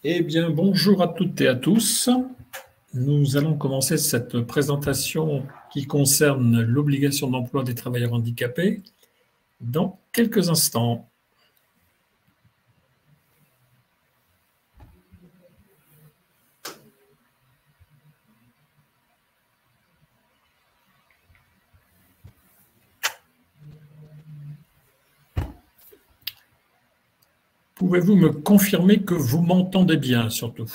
Eh bien, bonjour à toutes et à tous. Nous allons commencer cette présentation qui concerne l'obligation d'emploi des travailleurs handicapés dans quelques instants. Pouvez-vous me confirmer que vous m'entendez bien, surtout?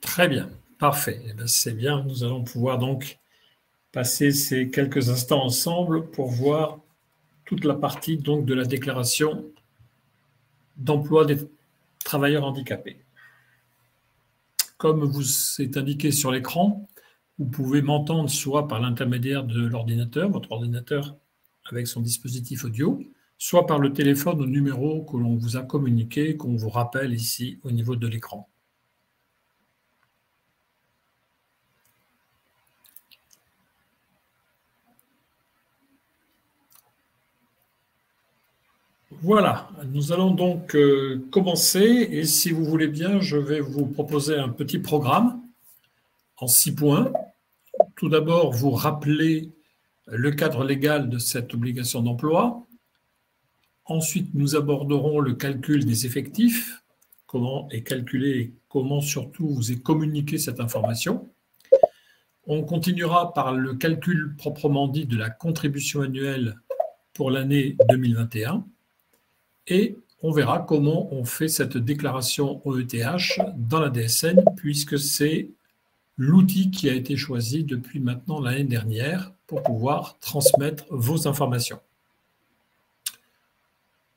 Très bien, parfait. Eh bien, c'est bien, nous allons pouvoir donc passer ces quelques instants ensemble pour voir toute la partie donc de la déclaration d'emploi des travailleurs handicapés. Comme vous est indiqué sur l'écran, vous pouvez m'entendre soit par l'intermédiaire de l'ordinateur, votre ordinateur avec son dispositif audio, soit par le téléphone au numéro que l'on vous a communiqué, qu'on vous rappelle ici au niveau de l'écran. Voilà, nous allons donc commencer et si vous voulez bien, je vais vous proposer un petit programme en 6 points. Tout d'abord, vous rappeler le cadre légal de cette obligation d'emploi. Ensuite, nous aborderons le calcul des effectifs, comment est calculé et comment surtout vous est communiquée cette information. On continuera par le calcul proprement dit de la contribution annuelle pour l'année 2021 et on verra comment on fait cette déclaration OETH dans la DSN puisque c'est l'outil qui a été choisi depuis maintenant l'année dernière pour pouvoir transmettre vos informations.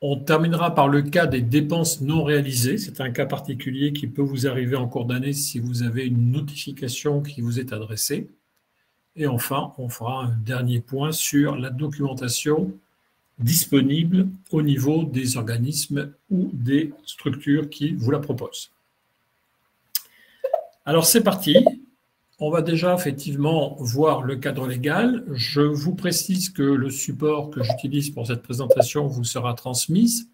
On terminera par le cas des dépenses non réalisées. C'est un cas particulier qui peut vous arriver en cours d'année si vous avez une notification qui vous est adressée. Et enfin, on fera un dernier point sur la documentation disponible au niveau des organismes ou des structures qui vous la proposent. Alors c'est parti. On va déjà effectivement voir le cadre légal. Je vous précise que le support que j'utilise pour cette présentation vous sera transmis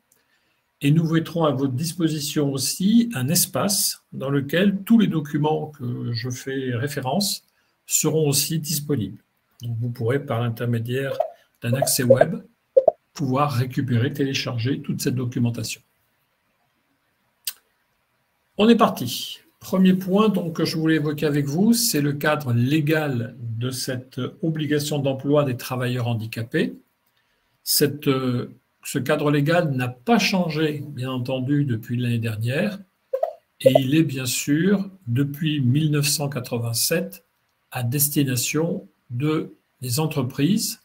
et nous mettrons à votre disposition aussi un espace dans lequel tous les documents que je fais référence seront aussi disponibles. Donc vous pourrez, par l'intermédiaire d'un accès web, pouvoir récupérer, télécharger toute cette documentation. On est parti. Premier point donc, que je voulais évoquer avec vous, c'est le cadre légal de cette obligation d'emploi des travailleurs handicapés. Ce cadre légal n'a pas changé, bien entendu, depuis l'année dernière, et il est bien sûr, depuis 1987, à destination des entreprises.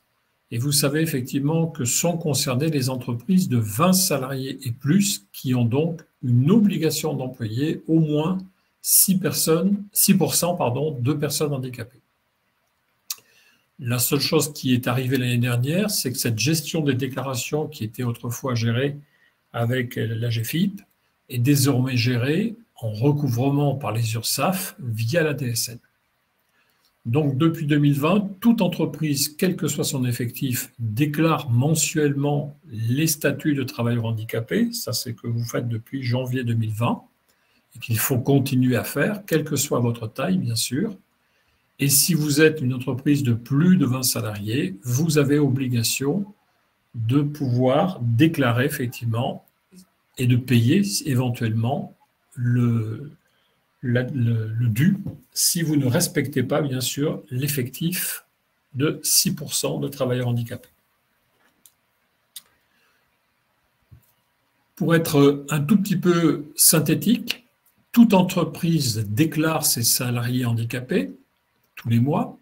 Et vous savez effectivement que sont concernées les entreprises de 20 salariés et plus qui ont donc une obligation d'employer au moins 6% de personnes handicapées. La seule chose qui est arrivée l'année dernière, c'est que cette gestion des déclarations qui était autrefois gérée avec l'AGEFIP est désormais gérée en recouvrement par les URSSAF via la DSN. Donc depuis 2020, toute entreprise, quel que soit son effectif, déclare mensuellement les statuts de travailleurs handicapés. Ça, c'est ce que vous faites depuis janvier 2020 et qu'il faut continuer à faire, quelle que soit votre taille, bien sûr. Et si vous êtes une entreprise de plus de 20 salariés, vous avez obligation de pouvoir déclarer effectivement et de payer éventuellement le dû si vous ne respectez pas, bien sûr, l'effectif de 6% de travailleurs handicapés. Pour être un tout petit peu synthétique, toute entreprise déclare ses salariés handicapés tous les mois.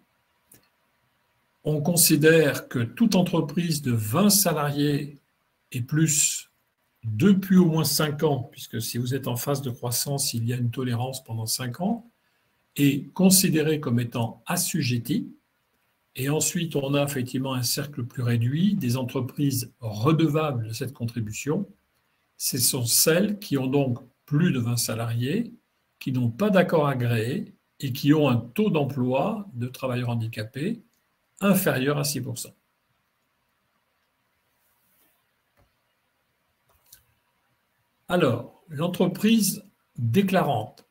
On considère que toute entreprise de 20 salariés et plus depuis au moins 5 ans, puisque si vous êtes en phase de croissance, il y a une tolérance pendant 5 ans, est considérée comme étant assujettie. Et ensuite, on a effectivement un cercle plus réduit des entreprises redevables de cette contribution. Ce sont celles qui ont donc plus de 20 salariés, qui n'ont pas d'accord agréé et qui ont un taux d'emploi de travailleurs handicapés inférieur à 6%. Alors, l'entreprise déclarante.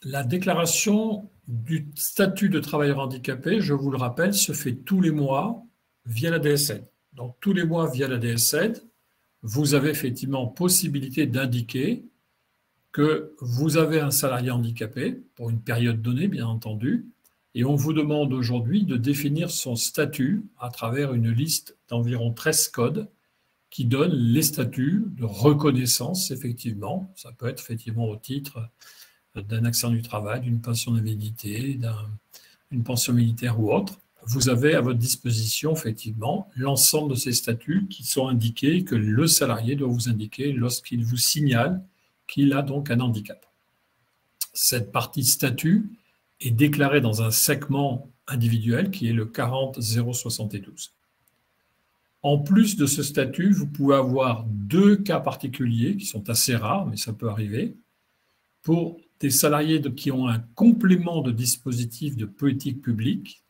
La déclaration du statut de travailleur handicapé, je vous le rappelle, se fait tous les mois via la DSN. Donc, tous les mois via la DSN, vous avez effectivement possibilité d'indiquer que vous avez un salarié handicapé, pour une période donnée, bien entendu, et on vous demande aujourd'hui de définir son statut à travers une liste d'environ 13 codes qui donnent les statuts de reconnaissance, effectivement. Ça peut être effectivement au titre d'un accident du travail, d'une pension d'invalidité, d'une pension militaire ou autre. Vous avez à votre disposition, effectivement, l'ensemble de ces statuts qui sont indiqués, que le salarié doit vous indiquer lorsqu'il vous signale qu'il a donc un handicap. Cette partie statut est déclarée dans un segment individuel qui est le 40.072. En plus de ce statut, vous pouvez avoir deux cas particuliers qui sont assez rares, mais ça peut arriver, pour des salariés qui ont un complément de dispositif de politique publique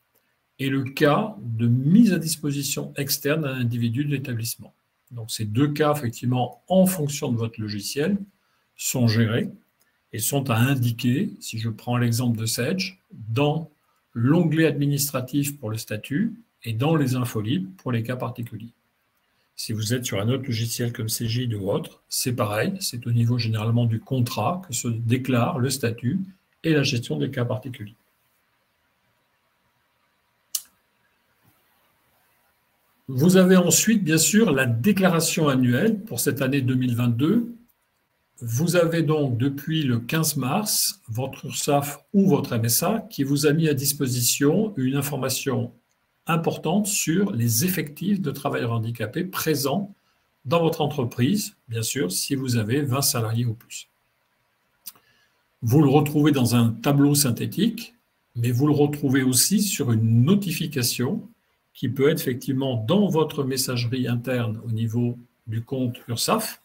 et le cas de mise à disposition externe d'un individu de l'établissement. Donc ces deux cas, effectivement, en fonction de votre logiciel, sont gérés et sont à indiquer, si je prends l'exemple de Sage, dans l'onglet administratif pour le statut et dans les infos libres pour les cas particuliers. Si vous êtes sur un autre logiciel comme Cegid ou autre, c'est pareil, c'est au niveau généralement du contrat que se déclare le statut et la gestion des cas particuliers. Vous avez ensuite, bien sûr, la déclaration annuelle pour cette année 2022. Vous avez donc, depuis le 15 mars, votre URSSAF ou votre MSA qui vous a mis à disposition une information importante sur les effectifs de travailleurs handicapés présents dans votre entreprise, bien sûr, si vous avez 20 salariés ou plus. Vous le retrouvez dans un tableau synthétique, mais vous le retrouvez aussi sur une notification qui peut être effectivement dans votre messagerie interne au niveau du compte URSSAF,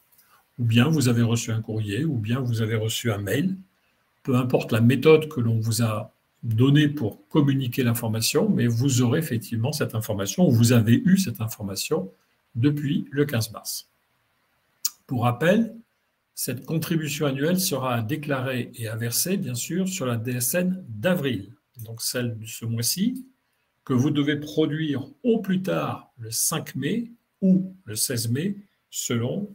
ou bien vous avez reçu un courrier, ou bien vous avez reçu un mail, peu importe la méthode que l'on vous a donnée pour communiquer l'information, mais vous aurez effectivement cette information, ou vous avez eu cette information depuis le 15 mars. Pour rappel, cette contribution annuelle sera déclarée et à verser, bien sûr, sur la DSN d'avril, donc celle de ce mois-ci, que vous devez produire au plus tard le 5 mai ou le 16 mai, selon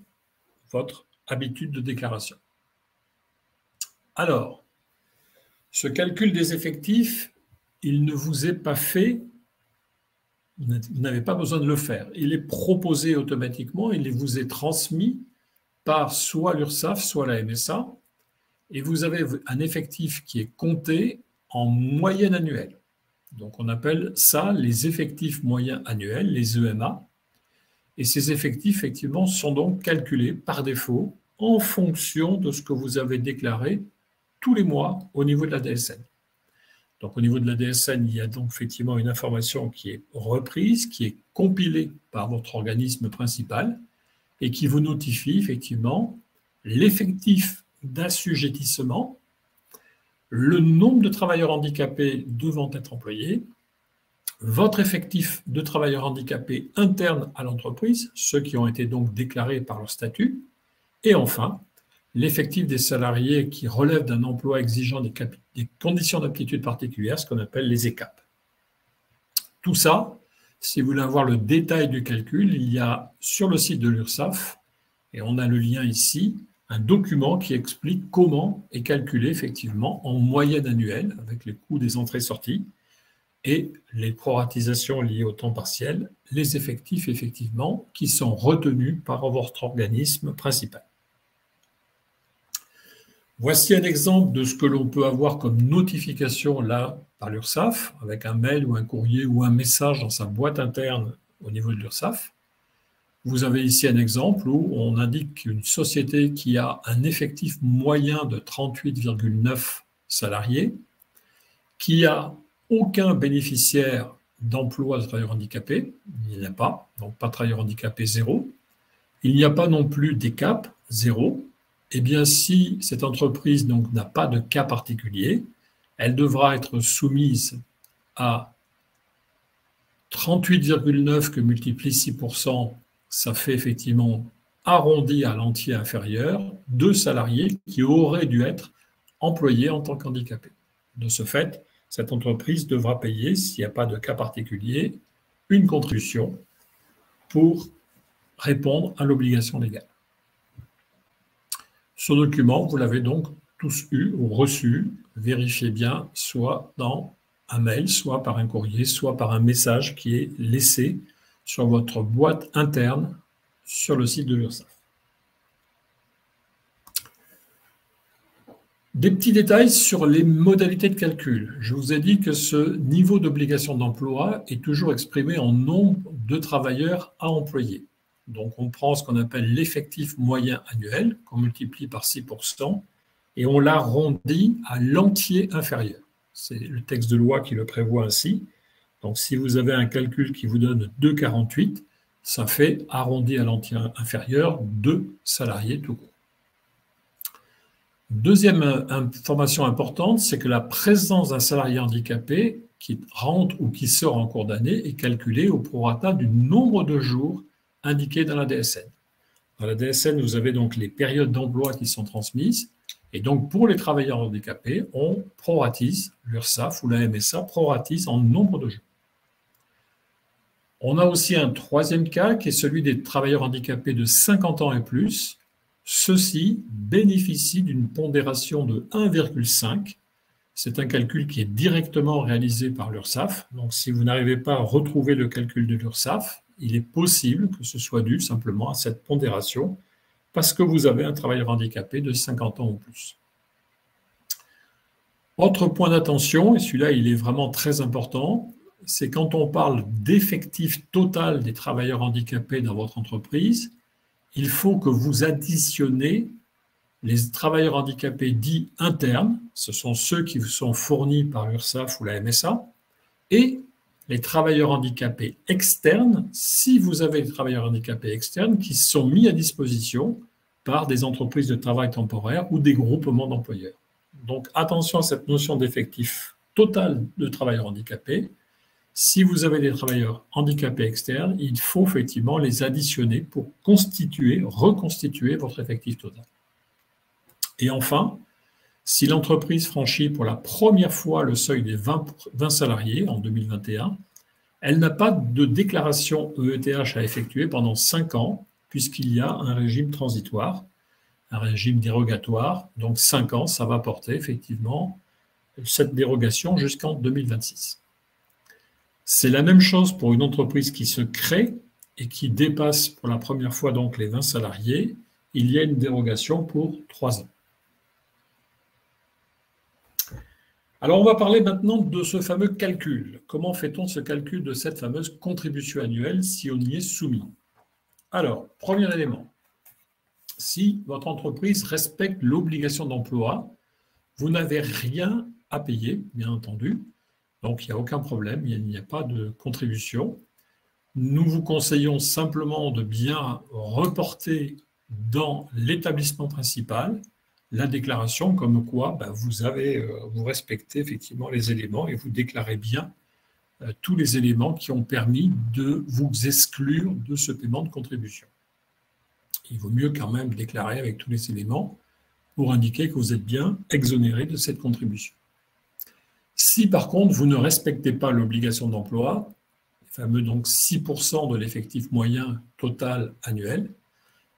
votre habitude de déclaration. Alors, ce calcul des effectifs, il ne vous est pas fait, vous n'avez pas besoin de le faire. Il est proposé automatiquement, il vous est transmis par soit l'URSSAF, soit la MSA, et vous avez un effectif qui est compté en moyenne annuelle. Donc on appelle ça les effectifs moyens annuels, les EMA, et ces effectifs, effectivement, sont donc calculés par défaut en fonction de ce que vous avez déclaré tous les mois au niveau de la DSN. Donc au niveau de la DSN, il y a donc effectivement une information qui est reprise, qui est compilée par votre organisme principal et qui vous notifie effectivement l'effectif d'assujettissement, le nombre de travailleurs handicapés devant être employés, votre effectif de travailleurs handicapés interne à l'entreprise, ceux qui ont été donc déclarés par leur statut, et enfin, l'effectif des salariés qui relèvent d'un emploi exigeant des conditions d'aptitude particulières, ce qu'on appelle les ECAP. Tout ça, si vous voulez avoir le détail du calcul, il y a sur le site de l'URSSAF, et on a le lien ici, un document qui explique comment est calculé effectivement en moyenne annuelle, avec les coûts des entrées-sorties, et les proratisations liées au temps partiel, les effectifs effectivement qui sont retenus par votre organisme principal. Voici un exemple de ce que l'on peut avoir comme notification là par l'URSSAF, avec un mail ou un courrier ou un message dans sa boîte interne au niveau de l'URSSAF. Vous avez ici un exemple où on indique une société qui a un effectif moyen de 38,9 salariés, qui a aucun bénéficiaire d'emploi de travailleurs handicapés, il n'y en a pas, donc pas travailleurs handicapés, 0. Il n'y a pas non plus d'ECAP, 0. Eh bien, si cette entreprise n'a pas de cas particulier, elle devra être soumise à 38,9 que multiplie 6%, ça fait effectivement arrondi à l'entier inférieur 2 salariés qui auraient dû être employés en tant qu'handicapés. De ce fait, cette entreprise devra payer, s'il n'y a pas de cas particulier, une contribution pour répondre à l'obligation légale. Ce document, vous l'avez donc tous eu ou reçu. Vérifiez bien, soit dans un mail, soit par un courrier, soit par un message qui est laissé sur votre boîte interne sur le site de l'URSSAF. Des petits détails sur les modalités de calcul. Je vous ai dit que ce niveau d'obligation d'emploi est toujours exprimé en nombre de travailleurs à employer. Donc, on prend ce qu'on appelle l'effectif moyen annuel, qu'on multiplie par 6%, et on l'arrondit à l'entier inférieur. C'est le texte de loi qui le prévoit ainsi. Donc, si vous avez un calcul qui vous donne 2,48, ça fait arrondi à l'entier inférieur 2 salariés tout court. Deuxième information importante, c'est que la présence d'un salarié handicapé qui rentre ou qui sort en cours d'année est calculée au prorata du nombre de jours indiqués dans la DSN. Dans la DSN, vous avez donc les périodes d'emploi qui sont transmises. Et donc, pour les travailleurs handicapés, on proratise, l'URSSAF ou la MSA proratise en nombre de jours. On a aussi un troisième cas qui est celui des travailleurs handicapés de 50 ans et plus. Ceux-ci bénéficient d'une pondération de 1,5. C'est un calcul qui est directement réalisé par l'URSSAF. Donc, si vous n'arrivez pas à retrouver le calcul de l'URSSAF, il est possible que ce soit dû simplement à cette pondération parce que vous avez un travailleur handicapé de 50 ans ou plus. Autre point d'attention, et celui-là, il est vraiment très important, c'est quand on parle d'effectif total des travailleurs handicapés dans votre entreprise, il faut que vous additionnez les travailleurs handicapés dits internes, ce sont ceux qui vous sont fournis par l'URSSAF ou la MSA, et les travailleurs handicapés externes, si vous avez des travailleurs handicapés externes qui sont mis à disposition par des entreprises de travail temporaire ou des groupements d'employeurs. Donc attention à cette notion d'effectif total de travailleurs handicapés. Si vous avez des travailleurs handicapés externes, il faut effectivement les additionner pour reconstituer votre effectif total. Et enfin, si l'entreprise franchit pour la première fois le seuil des 20 salariés en 2021, elle n'a pas de déclaration EETH à effectuer pendant 5 ans, puisqu'il y a un régime transitoire, un régime dérogatoire. Donc 5 ans, ça va porter effectivement cette dérogation jusqu'en 2026. C'est la même chose pour une entreprise qui se crée et qui dépasse pour la première fois donc les 20 salariés. Il y a une dérogation pour 3 ans. Alors, on va parler maintenant de ce fameux calcul. Comment fait-on ce calcul de cette fameuse contribution annuelle si on y est soumis? Alors, premier élément, si votre entreprise respecte l'obligation d'emploi, vous n'avez rien à payer, bien entendu. Donc, il n'y a aucun problème, il n'y a pas de contribution. Nous vous conseillons simplement de bien reporter dans l'établissement principal la déclaration comme quoi vous respectez effectivement les éléments et vous déclarez bien tous les éléments qui ont permis de vous exclure de ce paiement de contribution. Il vaut mieux quand même déclarer avec tous les éléments pour indiquer que vous êtes bien exonéré de cette contribution. Si par contre vous ne respectez pas l'obligation d'emploi, les fameux donc 6% de l'effectif moyen total annuel,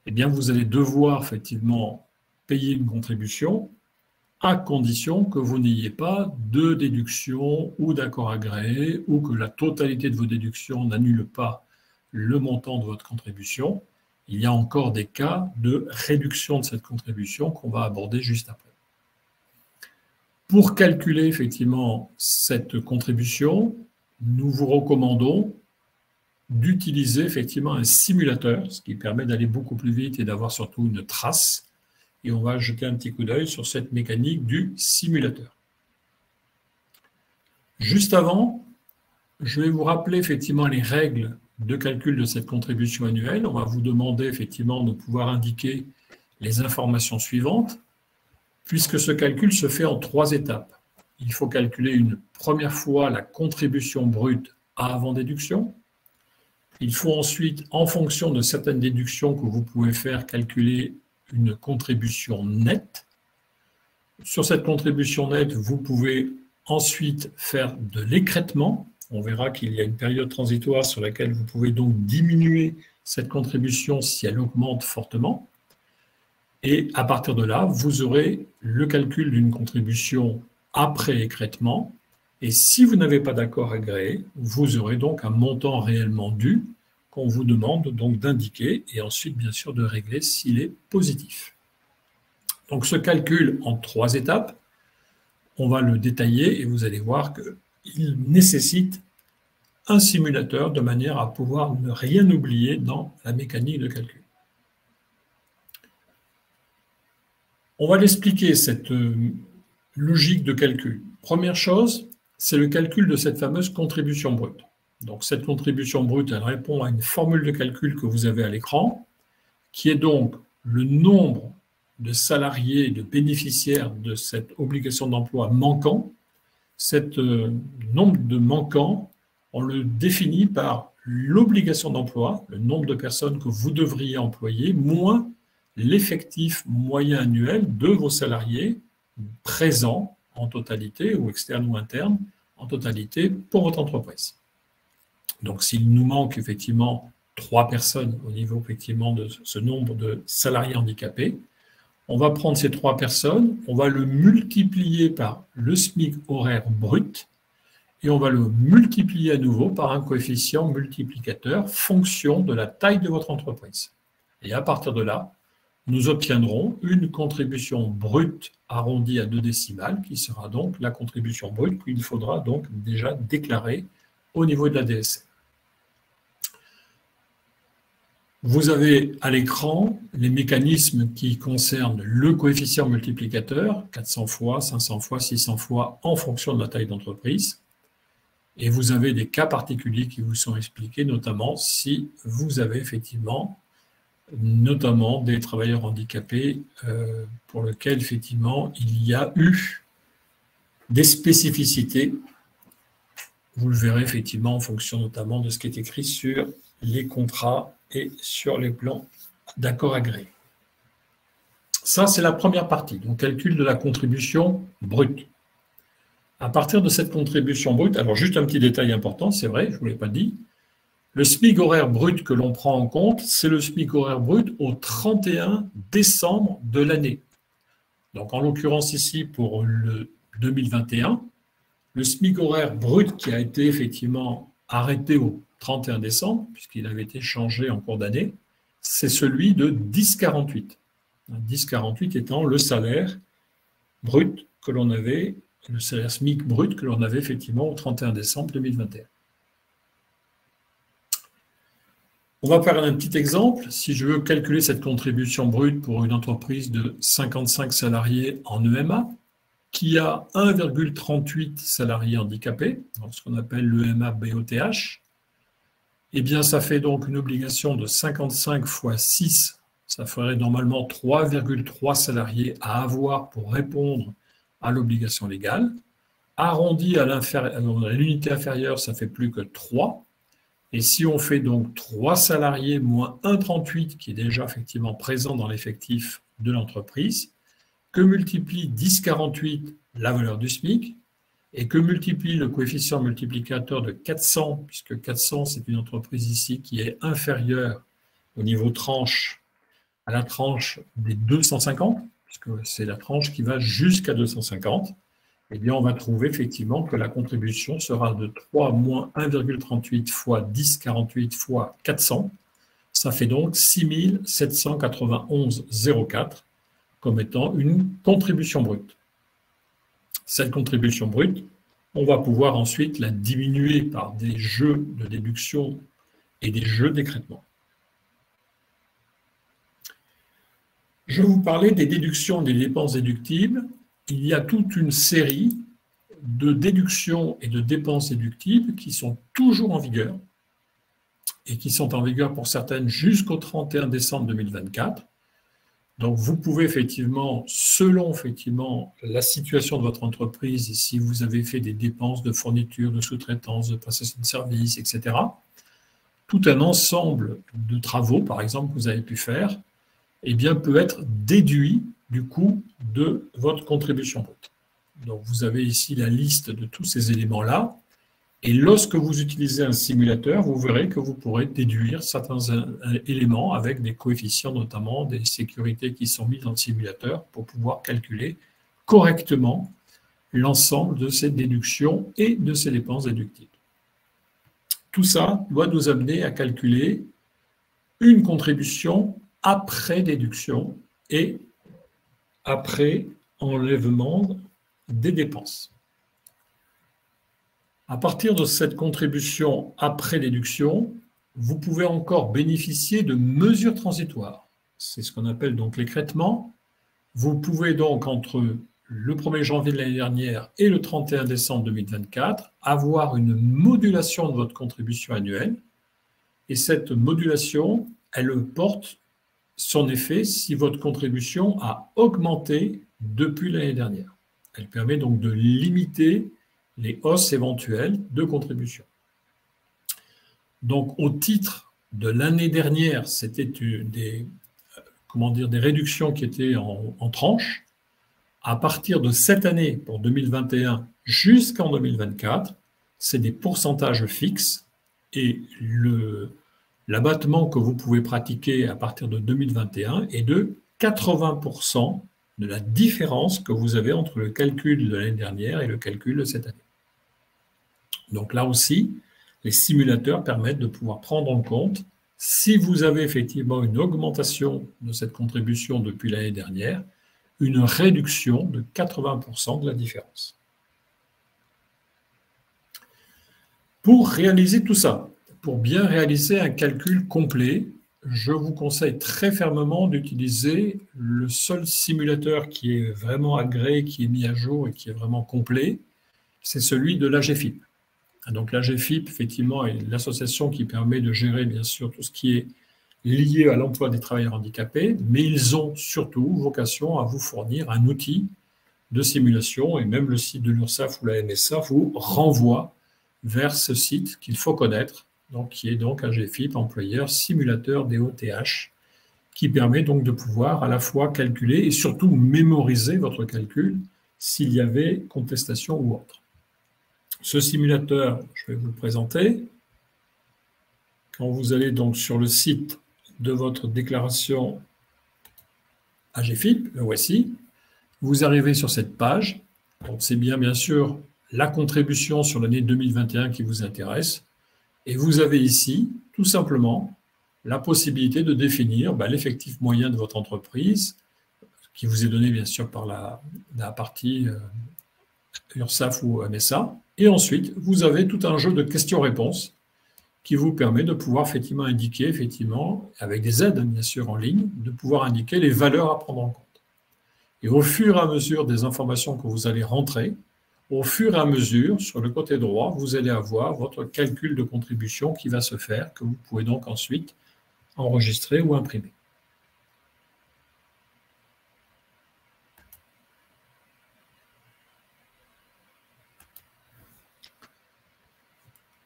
eh bien vous allez devoir effectivement payer une contribution à condition que vous n'ayez pas de déduction ou d'accord agréé ou que la totalité de vos déductions n'annule pas le montant de votre contribution. Il y a encore des cas de réduction de cette contribution qu'on va aborder juste après. Pour calculer effectivement cette contribution, nous vous recommandons d'utiliser effectivement un simulateur, ce qui permet d'aller beaucoup plus vite et d'avoir surtout une trace. Et on va jeter un petit coup d'œil sur cette mécanique du simulateur. Juste avant, je vais vous rappeler effectivement les règles de calcul de cette contribution annuelle. On va vous demander effectivement de pouvoir indiquer les informations suivantes, puisque ce calcul se fait en 3 étapes. Il faut calculer une première fois la contribution brute avant déduction, Il faut ensuite, en fonction de certaines déductions que vous pouvez faire, calculer une contribution nette. Sur cette contribution nette, vous pouvez ensuite faire de l'écrêtement. On verra qu'il y a une période transitoire sur laquelle vous pouvez donc diminuer cette contribution si elle augmente fortement. Et à partir de là, vous aurez le calcul d'une contribution après écrêtement. Et si vous n'avez pas d'accord agréé, vous aurez donc un montant réellement dû qu'on vous demande donc d'indiquer et ensuite, bien sûr, de régler s'il est positif. Donc, ce calcul en 3 étapes, on va le détailler et vous allez voir qu'il nécessite un simulateur de manière à pouvoir ne rien oublier dans la mécanique de calcul. On va l'expliquer, cette logique de calcul. Première chose, c'est le calcul de cette fameuse contribution brute. Donc, cette contribution brute, elle répond à une formule de calcul que vous avez à l'écran, qui est donc le nombre de salariés, de bénéficiaires de cette obligation d'emploi manquant. Cet nombre de manquants, on le définit par l'obligation d'emploi, le nombre de personnes que vous devriez employer, moins l'effectif moyen annuel de vos salariés présents en totalité, ou externes ou internes, en totalité pour votre entreprise. Donc, s'il nous manque effectivement 3 personnes au niveau effectivement de ce nombre de salariés handicapés, on va prendre ces 3 personnes, on va le multiplier par le SMIC horaire brut et on va le multiplier à nouveau par un coefficient multiplicateur fonction de la taille de votre entreprise. Et à partir de là, nous obtiendrons une contribution brute arrondie à 2 décimales qui sera donc la contribution brute qu'il faudra donc déjà déclarer au niveau de la DSN. Vous avez à l'écran les mécanismes qui concernent le coefficient multiplicateur, 400 fois, 500 fois, 600 fois, en fonction de la taille d'entreprise. Et vous avez des cas particuliers qui vous sont expliqués, notamment si vous avez effectivement, notamment des travailleurs handicapés pour lesquels effectivement il y a eu des spécificités. Vous le verrez effectivement en fonction notamment de ce qui est écrit sur les contrats et sur les plans d'accord agréés. Ça, c'est la première partie, donc calcul de la contribution brute. À partir de cette contribution brute, alors juste un petit détail important, c'est vrai, je ne vous l'ai pas dit, le SMIC horaire brut que l'on prend en compte, c'est le SMIC horaire brut au 31 décembre de l'année. Donc en l'occurrence ici pour le 2021, le SMIC horaire brut qui a été effectivement arrêté au 31 décembre, puisqu'il avait été changé en cours d'année, c'est celui de 10,48. 10,48 étant le salaire brut que l'on avait, le salaire SMIC brut que l'on avait effectivement au 31 décembre 2021. On va faire un petit exemple. Si je veux calculer cette contribution brute pour une entreprise de 55 salariés en EMA, qui a 1,38 salariés handicapés, donc ce qu'on appelle l'EMA BOTH, eh bien, ça fait donc une obligation de 55 fois 6, ça ferait normalement 3,3 salariés à avoir pour répondre à l'obligation légale. Arrondi à l'unité inférieure, ça fait plus que 3. Et si on fait donc 3 salariés moins 1,38, qui est déjà effectivement présent dans l'effectif de l'entreprise, que multiplie 10,48 la valeur du SMIC, et que multiplie le coefficient multiplicateur de 400, puisque 400, c'est une entreprise ici qui est inférieure au niveau tranche, à la tranche des 250, puisque c'est la tranche qui va jusqu'à 250, eh bien, on va trouver effectivement que la contribution sera de 3 moins 1,38 fois 10,48 fois 400. Ça fait donc 6 791,04 comme étant une contribution brute. Cette contribution brute, on va pouvoir ensuite la diminuer par des jeux de déduction et des jeux d'écrêtement. Je vais vous parler des déductions et des dépenses déductibles. Il y a toute une série de déductions et de dépenses déductibles qui sont toujours en vigueur et qui sont en vigueur pour certaines jusqu'au 31 décembre 2024. Donc, vous pouvez effectivement, selon effectivement la situation de votre entreprise, et si vous avez fait des dépenses de fourniture, de sous-traitance, de prestation de services, etc., tout un ensemble de travaux, par exemple, que vous avez pu faire, eh bien, peut être déduit du coût de votre contribution brute. Donc, vous avez ici la liste de tous ces éléments-là. Et lorsque vous utilisez un simulateur, vous verrez que vous pourrez déduire certains éléments avec des coefficients, notamment des sécurités qui sont mises dans le simulateur pour pouvoir calculer correctement l'ensemble de ces déductions et de ces dépenses déductibles. Tout ça doit nous amener à calculer une contribution après déduction et après enlèvement des dépenses. À partir de cette contribution après déduction, vous pouvez encore bénéficier de mesures transitoires. C'est ce qu'on appelle donc l'écrêtement. Vous pouvez donc, entre le 1er janvier de l'année dernière et le 31 décembre 2024, avoir une modulation de votre contribution annuelle. Et cette modulation, elle porte son effet si votre contribution a augmenté depuis l'année dernière. Elle permet donc de limiter les hausses éventuelles de contribution. Donc, au titre de l'année dernière, c'était des réductions qui étaient en tranches. À partir de cette année, pour 2021 jusqu'en 2024, c'est des pourcentages fixes et l'abattement que vous pouvez pratiquer à partir de 2021 est de 80% de la différence que vous avez entre le calcul de l'année dernière et le calcul de cette année. Donc là aussi, les simulateurs permettent de pouvoir prendre en compte si vous avez effectivement une augmentation de cette contribution depuis l'année dernière, une réduction de 80% de la différence. Pour réaliser tout ça, pour bien réaliser un calcul complet, je vous conseille très fermement d'utiliser le seul simulateur qui est vraiment agréé, qui est mis à jour et qui est vraiment complet, c'est celui de l'AGFIP. Donc l'AGFIP, effectivement, est l'association qui permet de gérer, bien sûr, tout ce qui est lié à l'emploi des travailleurs handicapés, mais ils ont surtout vocation à vous fournir un outil de simulation, et même le site de l'URSSAF ou la MSA vous renvoie vers ce site qu'il faut connaître, donc, qui est donc AGFIP, employeur simulateur DOTH, qui permet donc de pouvoir à la fois calculer et surtout mémoriser votre calcul s'il y avait contestation ou autre. Ce simulateur, je vais vous le présenter. Quand vous allez donc sur le site de votre déclaration AGFIP, le voici, vous arrivez sur cette page. Donc c'est bien sûr la contribution sur l'année 2021 qui vous intéresse. Et vous avez ici, tout simplement, la possibilité de définir l'effectif moyen de votre entreprise, qui vous est donné bien sûr par la partie URSSAF ou MSA. Et ensuite, vous avez tout un jeu de questions-réponses qui vous permet de pouvoir effectivement indiquer, avec des aides bien sûr en ligne, de pouvoir indiquer les valeurs à prendre en compte. Et au fur et à mesure des informations que vous allez rentrer, au fur et à mesure, sur le côté droit, vous allez avoir votre calcul de contribution qui va se faire, que vous pouvez donc ensuite enregistrer ou imprimer.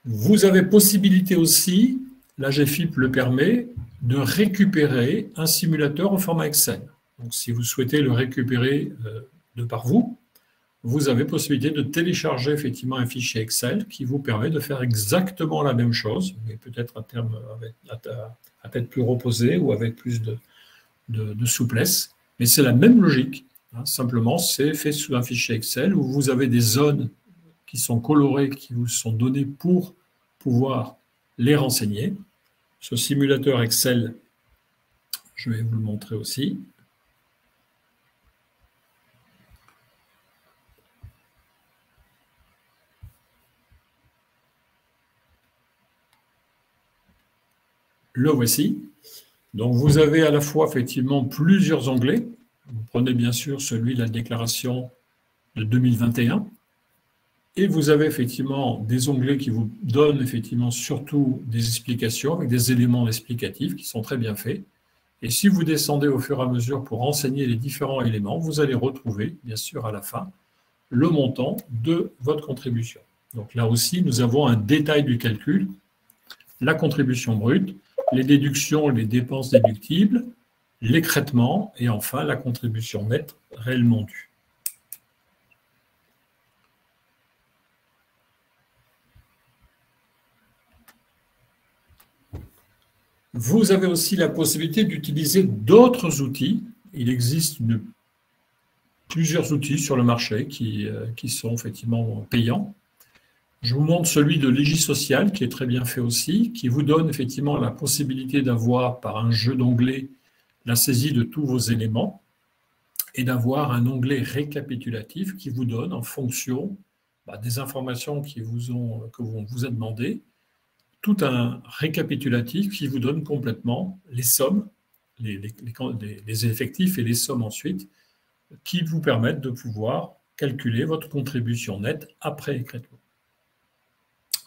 Vous avez possibilité aussi, l'AGFIP le permet, de récupérer un simulateur au format Excel. Donc, si vous souhaitez le récupérer de par vous, vous avez possibilité de télécharger effectivement un fichier Excel qui vous permet de faire exactement la même chose, mais peut-être à terme à tête plus reposée ou avec plus de souplesse. Mais c'est la même logique. Simplement, c'est fait sous un fichier Excel où vous avez des zones qui sont colorées, qui vous sont données pour pouvoir les renseigner. Ce simulateur Excel, je vais vous le montrer aussi. Le voici. Donc, vous avez à la fois effectivement plusieurs onglets. Vous prenez bien sûr celui de la déclaration de 2021. Et vous avez effectivement des onglets qui vous donnent effectivement surtout des explications avec des éléments explicatifs qui sont très bien faits. Et si vous descendez au fur et à mesure pour renseigner les différents éléments, vous allez retrouver, bien sûr, à la fin, le montant de votre contribution. Donc là aussi, nous avons un détail du calcul la contribution brute, les déductions, les dépenses déductibles, l'écrêtement et enfin la contribution nette réellement due. Vous avez aussi la possibilité d'utiliser d'autres outils. Il existe plusieurs outils sur le marché qui sont effectivement payants. Je vous montre celui de Légisocial qui est très bien fait aussi, qui vous donne effectivement la possibilité d'avoir par un jeu d'onglets la saisie de tous vos éléments et d'avoir un onglet récapitulatif qui vous donne en fonction des informations que vous vous a demandées, tout un récapitulatif qui vous donne complètement les sommes, les effectifs et les sommes ensuite, qui vous permettent de pouvoir calculer votre contribution nette après écrêtement.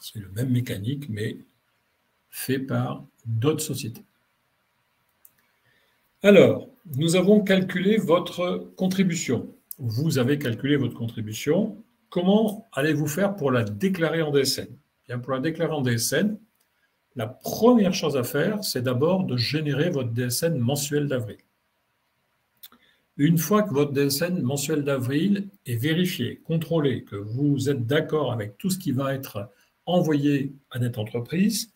C'est le même mécanique, mais fait par d'autres sociétés. Alors, nous avons calculé votre contribution. Vous avez calculé votre contribution. Comment allez-vous faire pour la déclarer en DSN? Bien, pour la déclarer en DSN, la première chose à faire, c'est d'abord de générer votre DSN mensuel d'avril. Une fois que votre DSN mensuel d'avril est vérifié, contrôlé, que vous êtes d'accord avec tout ce qui va être envoyé à Net Entreprise,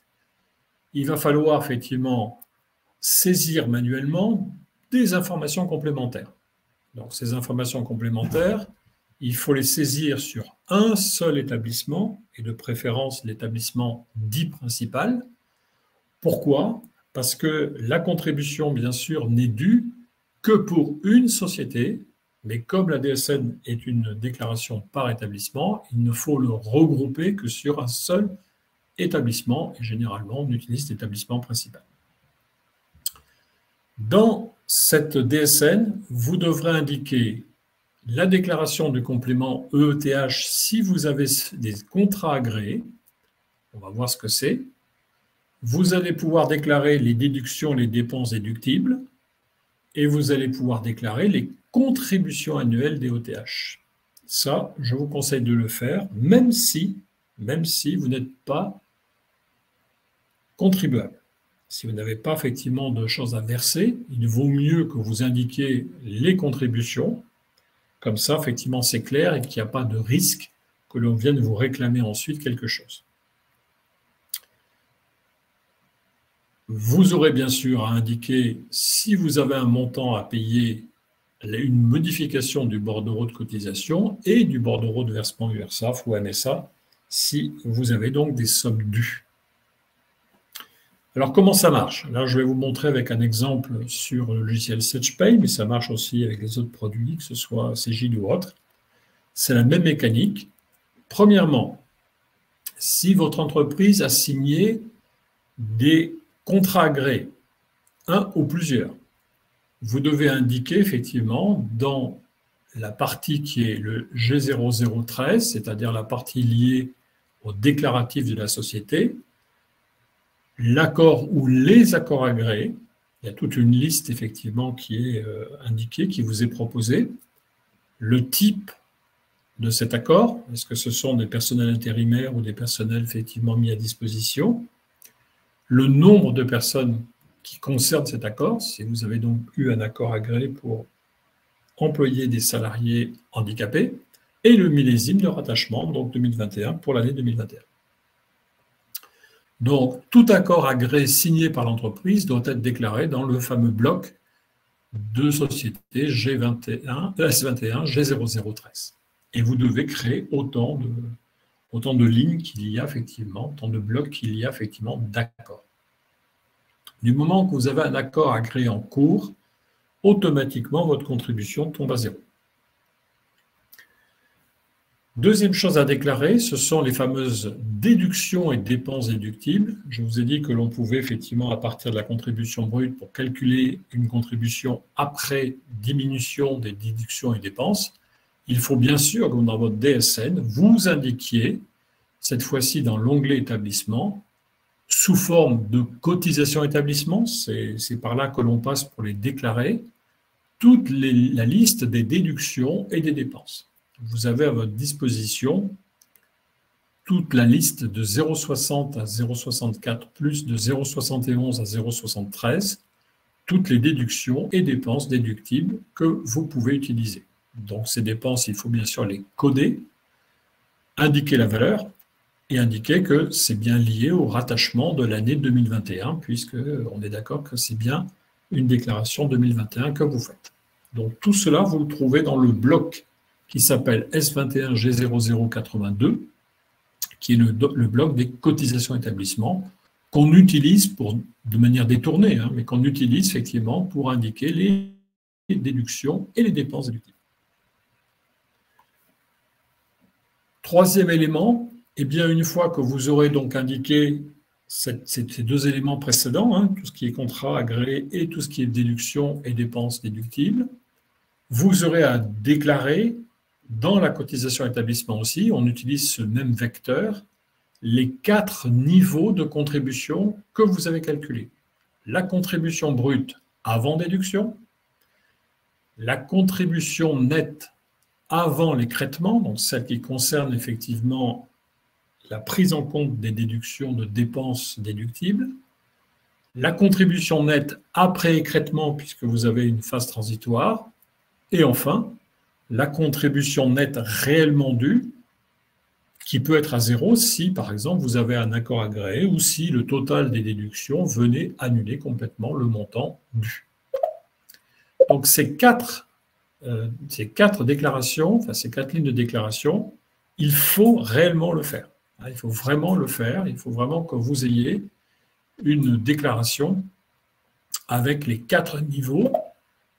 il va falloir effectivement saisir manuellement des informations complémentaires. Donc ces informations complémentaires, il faut les saisir sur un seul établissement, et de préférence l'établissement dit principal. Pourquoi? Parce que la contribution, bien sûr, n'est due que pour une société, mais comme la DSN est une déclaration par établissement, il ne faut le regrouper que sur un seul établissement, et généralement, on utilise l'établissement principal. Dans cette DSN, vous devrez indiquer la déclaration du complément EETH si vous avez des contrats agréés. On va voir ce que c'est. Vous allez pouvoir déclarer les déductions, les dépenses déductibles, et vous allez pouvoir déclarer les contributions annuelles des EETH. Ça, je vous conseille de le faire, même si vous n'êtes pas contribuable. Si vous n'avez pas effectivement de choses à verser, il vaut mieux que vous indiquiez les contributions. Comme ça, effectivement, c'est clair et qu'il n'y a pas de risque que l'on vienne vous réclamer ensuite quelque chose. Vous aurez bien sûr à indiquer, si vous avez un montant à payer, une modification du bordereau de cotisation et du bordereau de versement URSSAF ou MSA, si vous avez donc des sommes dues. Alors, comment ça marche? Là, je vais vous montrer avec un exemple sur le logiciel SagePay, mais ça marche aussi avec les autres produits, que ce soit Cegid ou autre. C'est la même mécanique. Premièrement, si votre entreprise a signé des contrats agréés, un ou plusieurs, vous devez indiquer effectivement dans la partie qui est le G0013, c'est-à-dire la partie liée au déclaratif de la société, l'accord ou les accords agréés. Il y a toute une liste effectivement qui est indiquée, qui vous est proposée. Le type de cet accord, est-ce que ce sont des personnels intérimaires ou des personnels effectivement mis à disposition? Le nombre de personnes qui concernent cet accord, si vous avez donc eu un accord agréé pour employer des salariés handicapés, et le millésime de rattachement, donc 2021, pour l'année 2021. Donc, tout accord agréé signé par l'entreprise doit être déclaré dans le fameux bloc de société S21, G0013. Et vous devez créer autant de lignes qu'il y a effectivement, autant de blocs qu'il y a effectivement d'accords. Du moment que vous avez un accord agréé en cours, automatiquement votre contribution tombe à zéro. Deuxième chose à déclarer, ce sont les fameuses déductions et dépenses déductibles. Je vous ai dit que l'on pouvait effectivement, à partir de la contribution brute, pour calculer une contribution après diminution des déductions et dépenses, il faut bien sûr, comme dans votre DSN, vous indiquiez, cette fois-ci dans l'onglet établissement, sous forme de cotisation établissement, c'est par là que l'on passe pour les déclarer, toute la liste des déductions et des dépenses. Vous avez à votre disposition toute la liste de 0,60 à 0,64 plus de 0,71 à 0,73, toutes les déductions et dépenses déductibles que vous pouvez utiliser. Donc ces dépenses, il faut bien sûr les coder, indiquer la valeur et indiquer que c'est bien lié au rattachement de l'année 2021, puisqu'on est d'accord que c'est bien une déclaration 2021 que vous faites. Donc tout cela, vous le trouvez dans le bloc qui s'appelle S21G0082, qui est le bloc des cotisations établissements, qu'on utilise de manière détournée, mais qu'on utilise effectivement pour indiquer les déductions et les dépenses déductibles. Troisième élément, eh bien, une fois que vous aurez donc indiqué ces deux éléments précédents, tout ce qui est contrat agréé et tout ce qui est déduction et dépenses déductibles, vous aurez à déclarer dans la cotisation établissement aussi, on utilise ce même vecteur, les 4 niveaux de contribution que vous avez calculés. La contribution brute avant déduction, la contribution nette avant l'écrêtement, donc celle qui concerne effectivement la prise en compte des déductions de dépenses déductibles, la contribution nette après écrêtement, puisque vous avez une phase transitoire, et enfin, la contribution nette réellement due, qui peut être à zéro si, par exemple, vous avez un accord agréé ou si le total des déductions venait annuler complètement le montant dû. Donc ces quatre déclarations, enfin ces 4 lignes de déclaration, il faut réellement le faire. Il faut vraiment le faire, il faut vraiment que vous ayez une déclaration avec les 4 niveaux,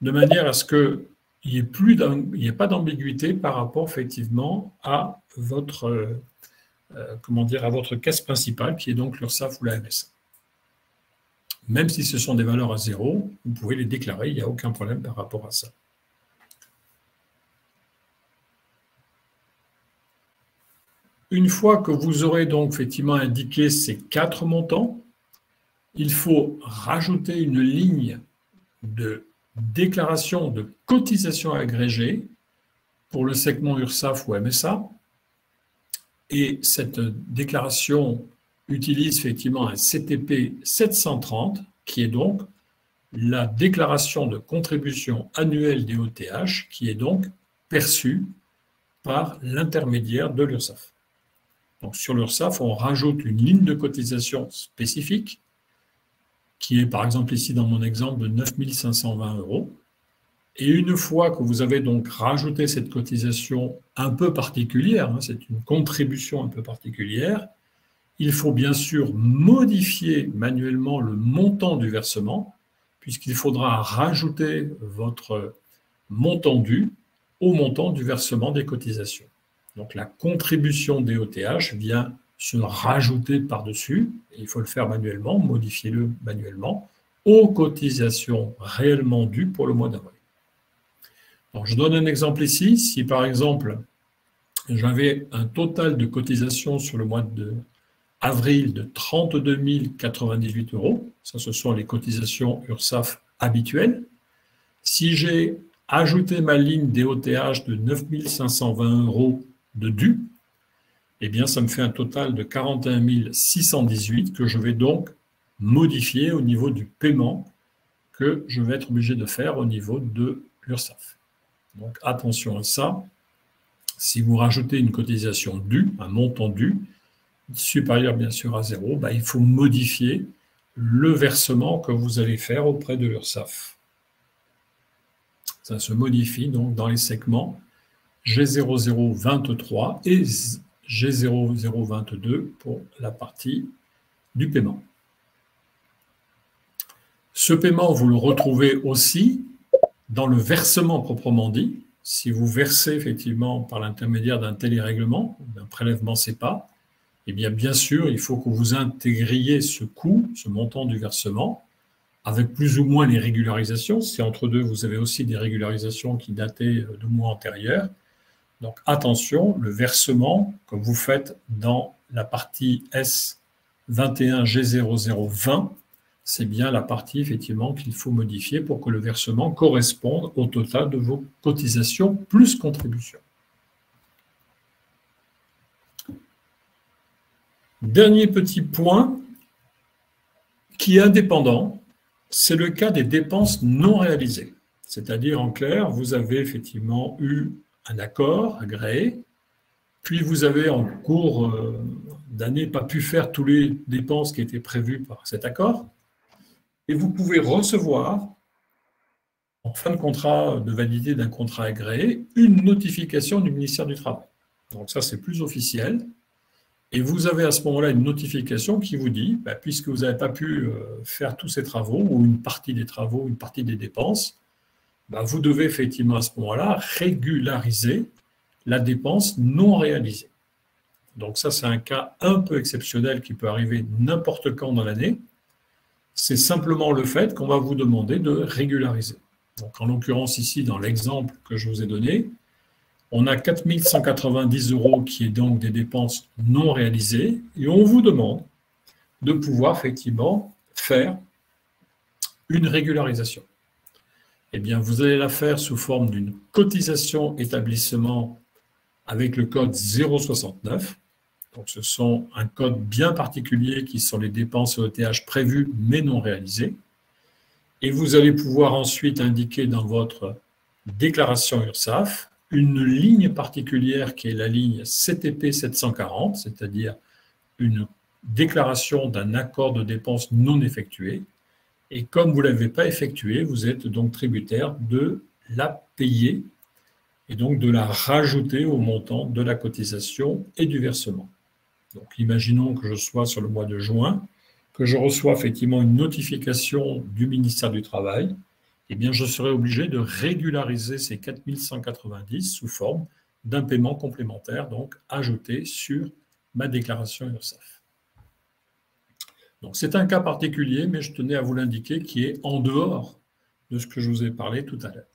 de manière à ce qu'il n'y ait pas d'ambiguïté par rapport effectivement à votre, à votre caisse principale, qui est donc l'URSSAF ou la MSA. Même si ce sont des valeurs à zéro, vous pouvez les déclarer, il n'y a aucun problème par rapport à ça. Une fois que vous aurez donc effectivement indiqué ces 4 montants, il faut rajouter une ligne de déclaration de cotisation agrégée pour le segment URSSAF ou MSA. Et cette déclaration utilise effectivement un CTP 730, qui est donc la déclaration de contribution annuelle des OTH, qui est donc perçue par l'intermédiaire de l'URSSAF. Donc sur l'URSSAF, on rajoute une ligne de cotisation spécifique, qui est par exemple ici dans mon exemple de 9 520 €. Et une fois que vous avez donc rajouté cette cotisation un peu particulière, c'est une contribution un peu particulière, il faut bien sûr modifier manuellement le montant du versement, puisqu'il faudra rajouter votre montant dû au montant du versement des cotisations. Donc la contribution des OTH vient se rajouter par-dessus, et il faut le faire manuellement, modifiez-le manuellement, aux cotisations réellement dues pour le mois d'avril. Donc, je donne un exemple ici. Si par exemple, j'avais un total de cotisations sur le mois d'avril de 32 098 €, ça ce sont les cotisations URSSAF habituelles. Si j'ai ajouté ma ligne des OTH de 9 520 € de dû, eh bien ça me fait un total de 41 618 que je vais donc modifier au niveau du paiement que je vais être obligé de faire au niveau de l'URSSAF. Donc attention à ça, si vous rajoutez une cotisation due, un montant dû, supérieur bien sûr à 0, il faut modifier le versement que vous allez faire auprès de l'URSSAF. Ça se modifie donc dans les segments G0023 et G0022 pour la partie du paiement. Ce paiement, vous le retrouvez aussi dans le versement proprement dit. Si vous versez effectivement par l'intermédiaire d'un télérèglement, d'un prélèvement CEPA, eh bien sûr, il faut que vous intégriez ce coût, ce montant du versement, avec plus ou moins les régularisations. Si entre deux, vous avez aussi des régularisations qui dataient de mois antérieurs. Donc attention, le versement que vous faites dans la partie S21G0020, c'est bien la partie effectivement qu'il faut modifier pour que le versement corresponde au total de vos cotisations plus contributions. Dernier petit point qui est indépendant, c'est le cas des dépenses non réalisées. C'est-à-dire, en clair, vous avez effectivement eu un accord agréé, puis vous avez en cours d'année pas pu faire toutes les dépenses qui étaient prévues par cet accord, et vous pouvez recevoir, en fin de contrat, de validité d'un contrat agréé, une notification du ministère du Travail. Donc ça, c'est plus officiel. Et vous avez à ce moment-là une notification qui vous dit, puisque vous n'avez pas pu faire tous ces travaux, ou une partie des travaux, une partie des dépenses, vous devez effectivement à ce moment-là régulariser la dépense non réalisée. Donc ça, c'est un cas un peu exceptionnel qui peut arriver n'importe quand dans l'année. C'est simplement le fait qu'on va vous demander de régulariser. Donc en l'occurrence ici, dans l'exemple que je vous ai donné, on a 4 190 € qui est donc des dépenses non réalisées et on vous demande de pouvoir effectivement faire une régularisation. Eh bien, vous allez la faire sous forme d'une cotisation établissement avec le code 069. Donc, ce sont un code bien particulier qui sont les dépenses ETH prévues mais non réalisées. Et vous allez pouvoir ensuite indiquer dans votre déclaration URSSAF une ligne particulière qui est la ligne CTP 740, c'est-à-dire une déclaration d'un accord de dépenses non effectué. Et comme vous ne l'avez pas effectué, vous êtes donc tributaire de la payer et donc de la rajouter au montant de la cotisation et du versement. Donc imaginons que je sois sur le mois de juin, que je reçois effectivement une notification du ministère du Travail, eh bien je serai obligé de régulariser ces 4 190 sous forme d'un paiement complémentaire, donc ajouté sur ma déclaration URSSAF. Donc c'est un cas particulier, mais je tenais à vous l'indiquer, qui est en dehors de ce que je vous ai parlé tout à l'heure.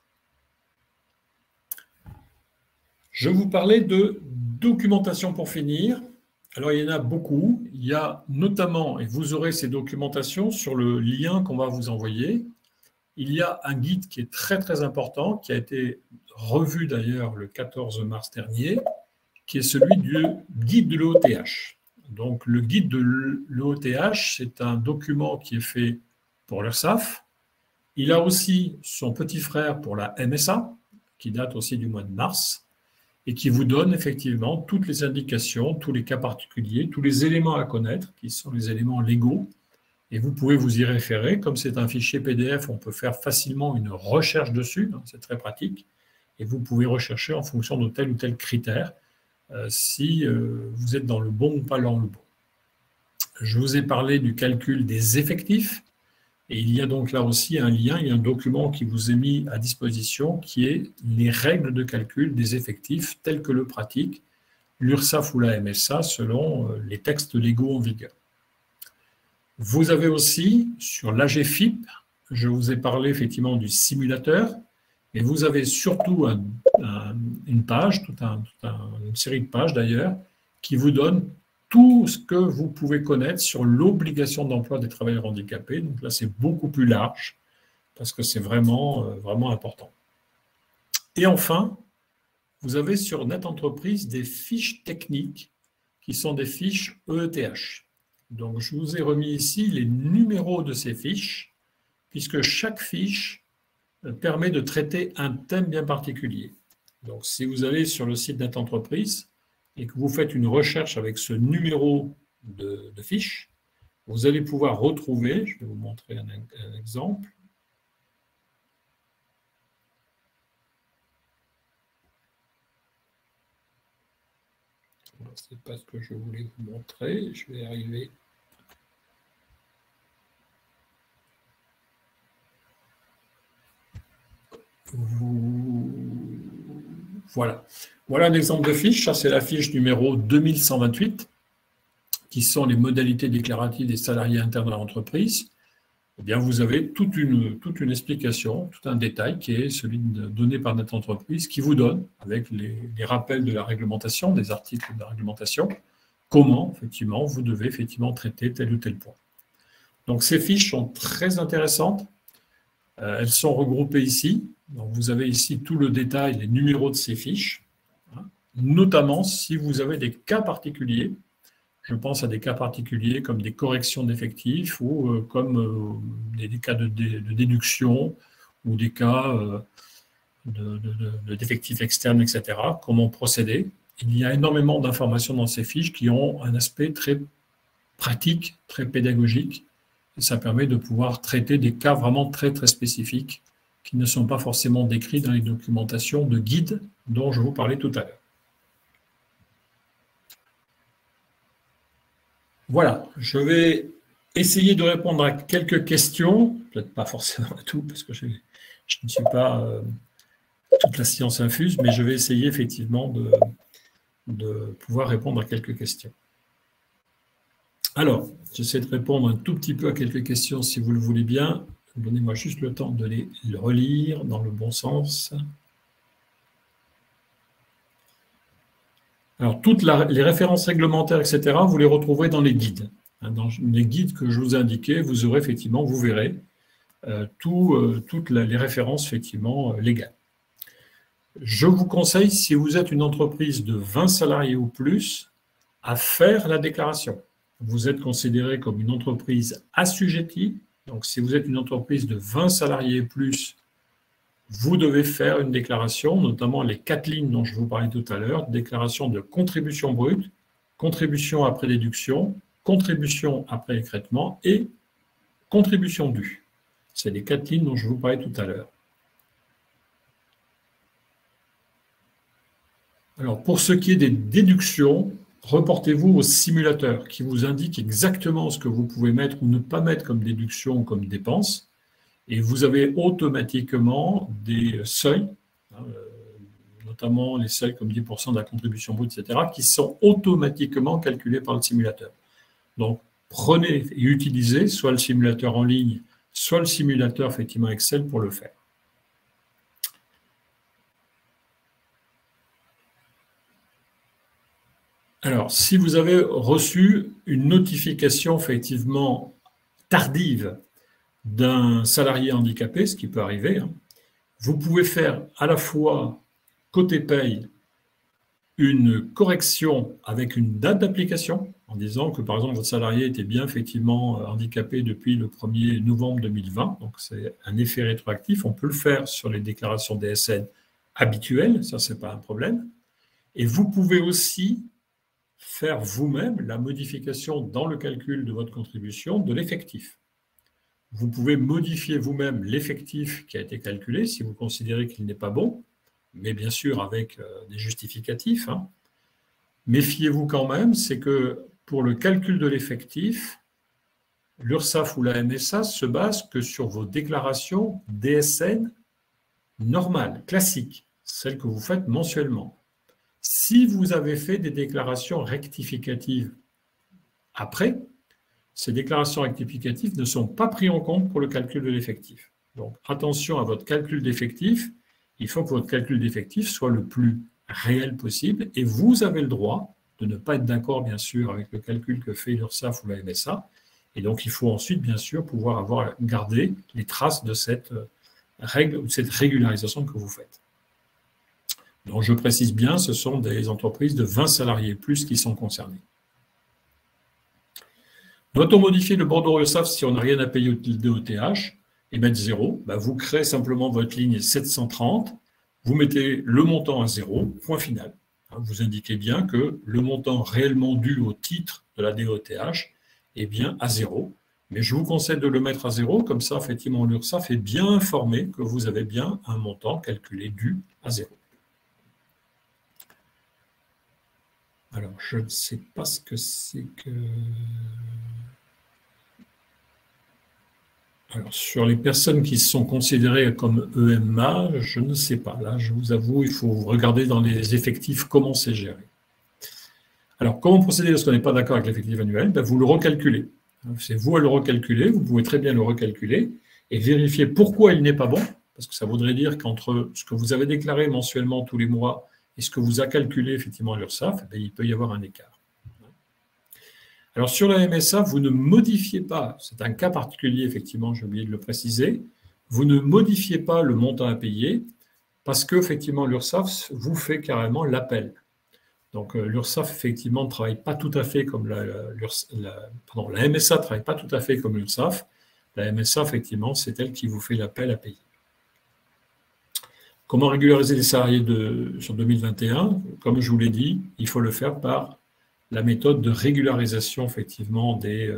Je vous parlais de documentation pour finir. Alors, il y en a beaucoup. Il y a notamment, et vous aurez ces documentations sur le lien qu'on va vous envoyer, il y a un guide qui est très, très important, qui a été revu d'ailleurs le 14 mars dernier, qui est celui du guide de l'EOTH. Donc, le guide de l'EOTH, c'est un document qui est fait pour l'URSSAF. Il a aussi son petit frère pour la MSA, qui date aussi du mois de mars, et qui vous donne effectivement toutes les indications, tous les cas particuliers, tous les éléments à connaître, qui sont les éléments légaux, et vous pouvez vous y référer. Comme c'est un fichier PDF, on peut faire facilement une recherche dessus, c'est très pratique, et vous pouvez rechercher en fonction de tel ou tel critère, si vous êtes dans le bon ou pas dans le bon. Je vous ai parlé du calcul des effectifs, et il y a donc là aussi un lien, il y a un document qui vous est mis à disposition qui est les règles de calcul des effectifs tels que le pratique l'URSSAF ou la MSA selon les textes légaux en vigueur. Vous avez aussi sur l'AGFIP, je vous ai parlé effectivement du simulateur, et vous avez surtout une page, une série de pages d'ailleurs, qui vous donne tout ce que vous pouvez connaître sur l'obligation d'emploi des travailleurs handicapés. Donc là, c'est beaucoup plus large, parce que c'est vraiment, vraiment important. Et enfin, vous avez sur NetEntreprise des fiches techniques qui sont des fiches EETH. Donc, je vous ai remis ici les numéros de ces fiches, puisque chaque fiche permet de traiter un thème bien particulier. Donc, si vous allez sur le site NetEntreprise et que vous faites une recherche avec ce numéro de fiche, vous allez pouvoir retrouver, je vais vous montrer un exemple. Ce n'est pas ce que je voulais vous montrer, je vais arriver. Voilà. Voilà un exemple de fiche. Ça, c'est la fiche numéro 2128, qui sont les modalités déclaratives des salariés internes de l'entreprise. Eh bien, vous avez toute une explication, tout un détail qui est celui donné par notre entreprise, qui vous donne, avec les rappels de la réglementation, des articles de la réglementation, comment, effectivement, vous devez effectivement traiter tel ou tel point. Donc, ces fiches sont très intéressantes. Elles sont regroupées ici. Donc, vous avez ici tout le détail, les numéros de ces fiches, notamment si vous avez des cas particuliers. Je pense à des cas particuliers comme des corrections d'effectifs ou comme des cas de déduction ou des cas d'effectifs externes, etc. Comment procéder. Il y a énormément d'informations dans ces fiches qui ont un aspect très pratique, très pédagogique. Et ça permet de pouvoir traiter des cas vraiment très, très spécifiques qui ne sont pas forcément décrits dans les documentations de guides dont je vous parlais tout à l'heure. Voilà, je vais essayer de répondre à quelques questions, peut-être pas forcément à tout, parce que je ne suis pas toute la science infuse, mais je vais essayer effectivement de pouvoir répondre à quelques questions. Alors, j'essaie de répondre un tout petit peu à quelques questions, si vous le voulez bien. Donnez-moi juste le temps de les relire dans le bon sens. Alors, toutes les références réglementaires, etc., vous les retrouverez dans les guides. Dans les guides que je vous ai indiqués, vous aurez effectivement, vous verrez, toutes les références effectivement légales. Je vous conseille, si vous êtes une entreprise de 20 salariés ou plus, à faire la déclaration. Vous êtes considéré comme une entreprise assujettie. Donc, si vous êtes une entreprise de 20 salariés et plus, vous devez faire une déclaration, notamment les 4 lignes dont je vous parlais tout à l'heure, déclaration de contribution brute, contribution après déduction, contribution après écrêtement et contribution due. C'est les 4 lignes dont je vous parlais tout à l'heure. Alors, pour ce qui est des déductions, reportez-vous au simulateur qui vous indique exactement ce que vous pouvez mettre ou ne pas mettre comme déduction ou comme dépense. Et vous avez automatiquement des seuils, notamment les seuils comme 10% de la contribution brute, etc., qui sont automatiquement calculés par le simulateur. Donc, prenez et utilisez soit le simulateur en ligne, soit le simulateur effectivement Excel pour le faire. Alors, si vous avez reçu une notification effectivement tardive d'un salarié handicapé, ce qui peut arriver, vous pouvez faire à la fois côté paye une correction avec une date d'application en disant que par exemple votre salarié était bien effectivement handicapé depuis le 1er novembre 2020, donc c'est un effet rétroactif, on peut le faire sur les déclarations DSN habituelles, ça c'est pas un problème, et vous pouvez aussi faire vous-même la modification dans le calcul de votre contribution de l'effectif. Vous pouvez modifier vous-même l'effectif qui a été calculé si vous considérez qu'il n'est pas bon, mais bien sûr avec des justificatifs. Méfiez-vous quand même, c'est que pour le calcul de l'effectif, l'URSSAF ou la MSA se base que sur vos déclarations DSN normales, classiques, celles que vous faites mensuellement. Si vous avez fait des déclarations rectificatives après, ces déclarations rectificatives ne sont pas prises en compte pour le calcul de l'effectif. Donc, attention à votre calcul d'effectif. Il faut que votre calcul d'effectif soit le plus réel possible et vous avez le droit de ne pas être d'accord, bien sûr, avec le calcul que fait l'URSSAF ou la MSA. Et donc, il faut ensuite, bien sûr, pouvoir garder les traces de cette règle ou de cette régularisation que vous faites. Donc, je précise bien, ce sont des entreprises de 20 salariés plus qui sont concernées. Doit-on modifier le bordereau URSSAF si on n'a rien à payer au DOTH et mettre 0? Vous créez simplement votre ligne 730, vous mettez le montant à 0, point final. Vous indiquez bien que le montant réellement dû au titre de la DOTH est bien à 0. Mais je vous conseille de le mettre à 0, comme ça, effectivement, l'URSSAF est bien informé que vous avez bien un montant calculé dû à 0. Alors, je ne sais pas ce que c'est que... Alors, sur les personnes qui sont considérées comme EMA, je ne sais pas. Là, je vous avoue, il faut regarder dans les effectifs comment c'est géré. Alors, comment procéder lorsqu'on n'est pas d'accord avec l'effectif annuel? Vous le recalculez. C'est vous à le recalculer. Vous pouvez très bien le recalculer et vérifier pourquoi il n'est pas bon. Parce que ça voudrait dire qu'entre ce que vous avez déclaré mensuellement tous les mois et ce que vous a calculé effectivement l'URSSAF, il peut y avoir un écart. Alors, sur la MSA, vous ne modifiez pas, c'est un cas particulier, effectivement, j'ai oublié de le préciser, vous ne modifiez pas le montant à payer parce que, effectivement, l'URSSAF vous fait carrément l'appel. Donc l'URSSAF, effectivement, ne travaille pas tout à fait comme la MSA ne travaille pas tout à fait comme l'URSSAF. La MSA, effectivement, c'est elle qui vous fait l'appel à payer. Comment régulariser les salariés sur 2021? Comme je vous l'ai dit, il faut le faire par la méthode de régularisation, effectivement, des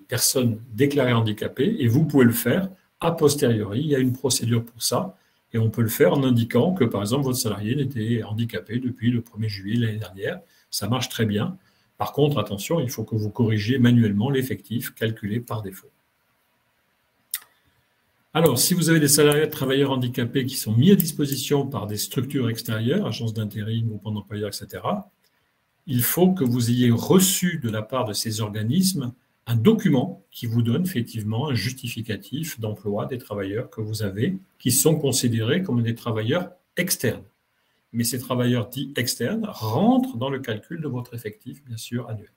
personnes déclarées handicapées. Et vous pouvez le faire a posteriori. Il y a une procédure pour ça. Et on peut le faire en indiquant que, par exemple, votre salarié n'était handicapé depuis le 1er juillet de l'année dernière. Ça marche très bien. Par contre, attention, il faut que vous corrigiez manuellement l'effectif calculé par défaut. Alors, si vous avez des salariés de travailleurs handicapés qui sont mis à disposition par des structures extérieures, agences d'intérim, groupements d'employeurs, etc., il faut que vous ayez reçu de la part de ces organismes un document qui vous donne effectivement un justificatif d'emploi des travailleurs que vous avez, qui sont considérés comme des travailleurs externes. Mais ces travailleurs dits externes rentrent dans le calcul de votre effectif, bien sûr, annuel.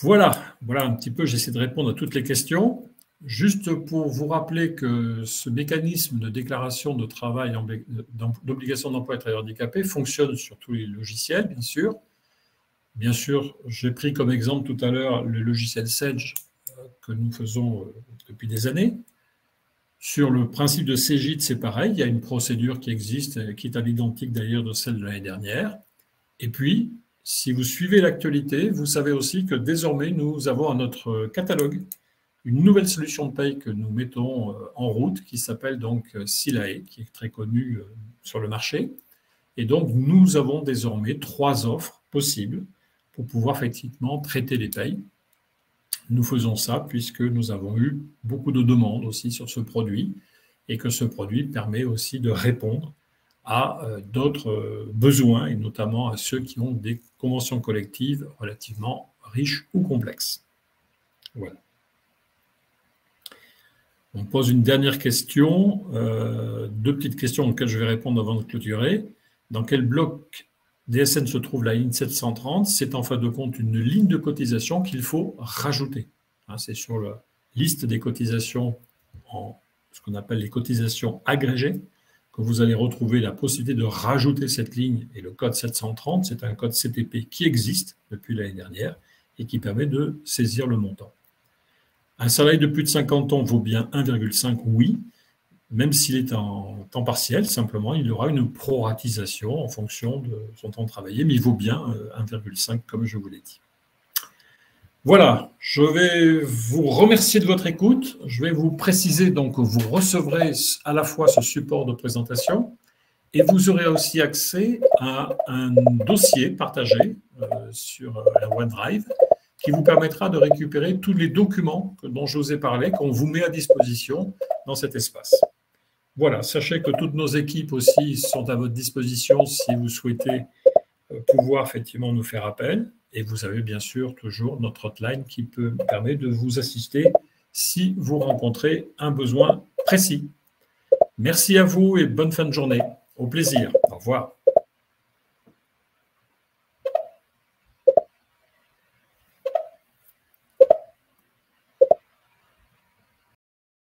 Voilà un petit peu, j'essaie de répondre à toutes les questions. Juste pour vous rappeler que ce mécanisme de déclaration de travail, d'obligation d'emploi des travailleurs handicapés fonctionne sur tous les logiciels, bien sûr. Bien sûr, j'ai pris comme exemple tout à l'heure le logiciel Sage que nous faisons depuis des années. Sur le principe de Cegid, c'est pareil, il y a une procédure qui existe, qui est à l'identique d'ailleurs de celle de l'année dernière. Et puis, si vous suivez l'actualité, vous savez aussi que désormais, nous avons à notre catalogue une nouvelle solution de paye que nous mettons en route, qui s'appelle donc Silae, qui est très connue sur le marché. Et donc, nous avons désormais 3 offres possibles pour pouvoir effectivement traiter les payes. Nous faisons ça puisque nous avons eu beaucoup de demandes aussi sur ce produit et que ce produit permet aussi de répondre à d'autres besoins et notamment à ceux qui ont des conventions collectives relativement riches ou complexes. Voilà. On pose une dernière question, 2 petites questions auxquelles je vais répondre avant de clôturer. Dans quel bloc DSN se trouve la ligne 730? C'est en fin de compte une ligne de cotisation qu'il faut rajouter. C'est sur la liste des cotisations, ce qu'on appelle les cotisations agrégées, que vous allez retrouver la possibilité de rajouter cette ligne et le code 730. C'est un code CTP qui existe depuis l'année dernière et qui permet de saisir le montant. Un salarié de plus de 50 ans vaut bien 1,5, oui, même s'il est en temps partiel, simplement, il aura une proratisation en fonction de son temps travaillé, mais il vaut bien 1,5, comme je vous l'ai dit. Voilà, je vais vous remercier de votre écoute. Je vais vous préciser donc que vous recevrez à la fois ce support de présentation et vous aurez aussi accès à un dossier partagé sur un OneDrive qui vous permettra de récupérer tous les documents dont je vous ai parlé, qu'on vous met à disposition dans cet espace. Voilà, sachez que toutes nos équipes aussi sont à votre disposition si vous souhaitez pouvoir effectivement nous faire appel. Et vous avez bien sûr toujours notre hotline qui permet de vous assister si vous rencontrez un besoin précis. Merci à vous et bonne fin de journée. Au plaisir. Au revoir.